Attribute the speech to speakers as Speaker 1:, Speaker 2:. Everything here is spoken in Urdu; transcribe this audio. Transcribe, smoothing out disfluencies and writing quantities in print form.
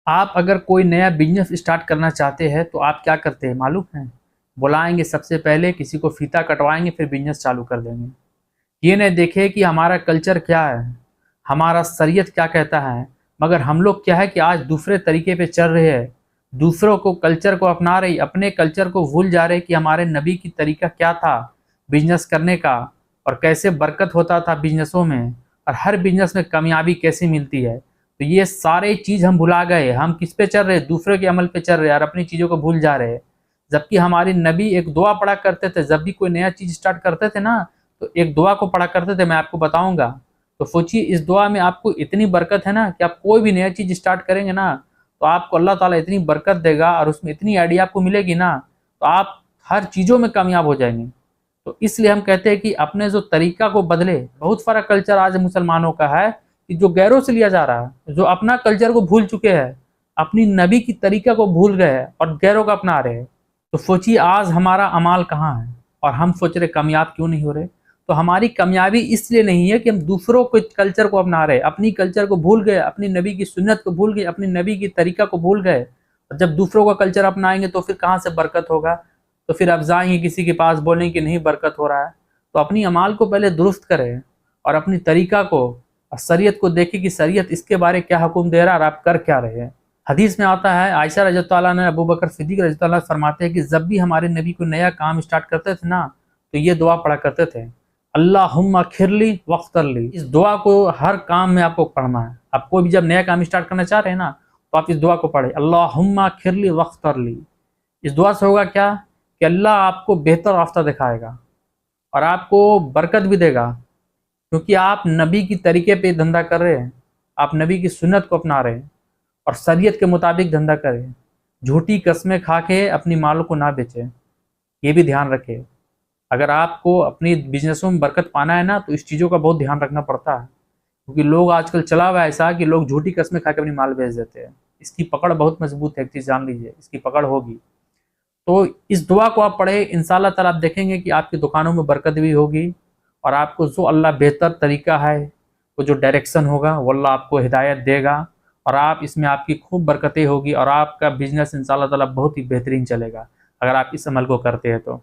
Speaker 1: آپ اگر کوئی نیا بزنس اسٹارٹ کرنا چاہتے ہیں تو آپ کیا کرتے ہیں معلوم ہے؟ بلائیں گے سب سے پہلے کسی کو فیتا کٹوائیں گے، پھر بزنس چالو کر دیں گے۔ یہ نہیں دیکھے کہ ہمارا کلچر کیا ہے، ہمارا شریعت کیا کہتا ہے، مگر ہم لوگ کیا ہے کہ آج دوسرے طریقے پہ چل رہے ہیں، دوسروں کو کلچر کو اپنا رہے، اپنے کلچر کو بھول جا رہے کہ ہمارے نبی کی طریقہ کیا تھا بزنس کرنے کا، اور کیسے برکت ہوتا تھا بزنسوں میں، اور ہر بزنس میں کامیابی کیسے ملتی ہے۔ تو یہ سارے چیز ہم بھلا گئے، ہم کس پہ چل رہے؟ دوسرے کے عمل پہ چل رہے اور اپنی چیزوں کو بھول جا رہے۔ جبکہ ہمارے نبی ایک دعا پڑھا کرتے تھے، جب بھی کوئی نیا چیز اسٹارٹ کرتے تھے نا تو ایک دعا کو پڑھا کرتے تھے، میں آپ کو بتاؤں گا۔ تو سوچیے اس دعا میں آپ کو اتنی برکت ہے نا کہ آپ کوئی بھی نیا چیز اسٹارٹ کریں گے نا تو آپ کو اللہ تعالیٰ اتنی برکت دے گا، اور اس میں اتنی آئیڈیا آپ کو ملے گی نا تو آپ ہر چیزوں میں کامیاب ہو جائیں گے۔ تو اس لیے ہم کہتے ہیں کہ اپنے جو طریقہ کو بدلے۔ بہت سارا کلچر آج مسلمانوں کا ہے کہ جو غیروں سے لیا جا رہا ہے، جو اپنا کلچر کو بھول چکے ہیں، اپنی نبی کی طریقہ کو بھول گئے ہیں اور غیروں کا اپنا رہے ہیں۔ تو سوچیے آج ہمارا عمال کہاں ہے اور ہم سوچ رہے کامیاب کیوں نہیں ہو رہے۔ تو ہماری کامیابی اس لیے نہیں ہے کہ ہم دوسروں کے کلچر کو اپنا رہے، اپنی کلچر کو بھول گئے، اپنی نبی کی سنت کو بھول گئے، اپنی نبی کی طریقہ کو بھول گئے۔ اور جب دوسروں کا کلچر اپنائیں گے تو پھر کہاں سے برکت ہوگا؟ تو پھر اب جائیں گے کسی کے پاس بولیں کہ نہیں برکت ہو رہا ہے۔ تو اپنی اعمال کو پہلے درست کریں اور اپنی طریقہ کو اور شریعت کو دیکھیں کہ شریعت اس کے بارے کیا حکم دے رہا ہے اور آپ کر کیا رہے ہیں۔ حدیث میں آتا ہے، عائشہ رضی اللہ عنہ نے ابو بکر صدیق رضی اللہ عنہ فرماتے ہیں کہ جب بھی ہمارے نبی کو نیا کام اسٹارٹ کرتے تھے نا تو یہ دعا پڑھا کرتے تھے، اللہم اغفرلی واغفر لی۔ اس دعا کو ہر کام میں آپ کو پڑھنا ہے۔ آپ کوئی بھی جب نیا کام اسٹارٹ کرنا چاہ رہے ہیں نا تو آپ اس دعا کو پڑھیں، اللہم اغفرلی واغفر لی۔ اس دعا سے ہوگا کیا کہ اللہ آپ کو بہتر راستہ دکھائے گا اور آپ کو برکت بھی دے گا، کیونکہ آپ نبی کی طریقے پہ دھندا کر رہے ہیں، آپ نبی کی سنت کو اپنا رہے ہیں اور شریعت کے مطابق دھندا کریں۔ جھوٹی قسمیں کھا کے اپنی مالوں کو نہ بیچیں، یہ بھی دھیان رکھیں۔ اگر آپ کو اپنی بزنسوں میں برکت پانا ہے نا تو اس چیزوں کا بہت دھیان رکھنا پڑتا ہے، کیونکہ لوگ آج کل چلا ہوا ہے ایسا کہ لوگ جھوٹی قسمیں کھا کے اپنی مال بیچ دیتے ہیں۔ اس کی پکڑ بہت مضبوط ہے، ایک چیز جان لیجیے، اس کی پکڑ ہوگی۔ تو اس دعا کو آپ پڑھیں، انشاءاللہ تعالیٰ آپ دیکھیں گے کہ آپ کی دکانوں میں برکت بھی ہوگی، اور آپ کو جو اللہ بہتر طریقہ ہے، وہ جو ڈائریکشن ہوگا وہ اللہ آپ کو ہدایت دے گا، اور آپ اس میں آپ کی خوب برکتیں ہوگی، اور آپ کا بزنس انشاءاللہ تعالیٰ بہت ہی بہترین چلے گا اگر آپ اس عمل کو کرتے ہیں تو۔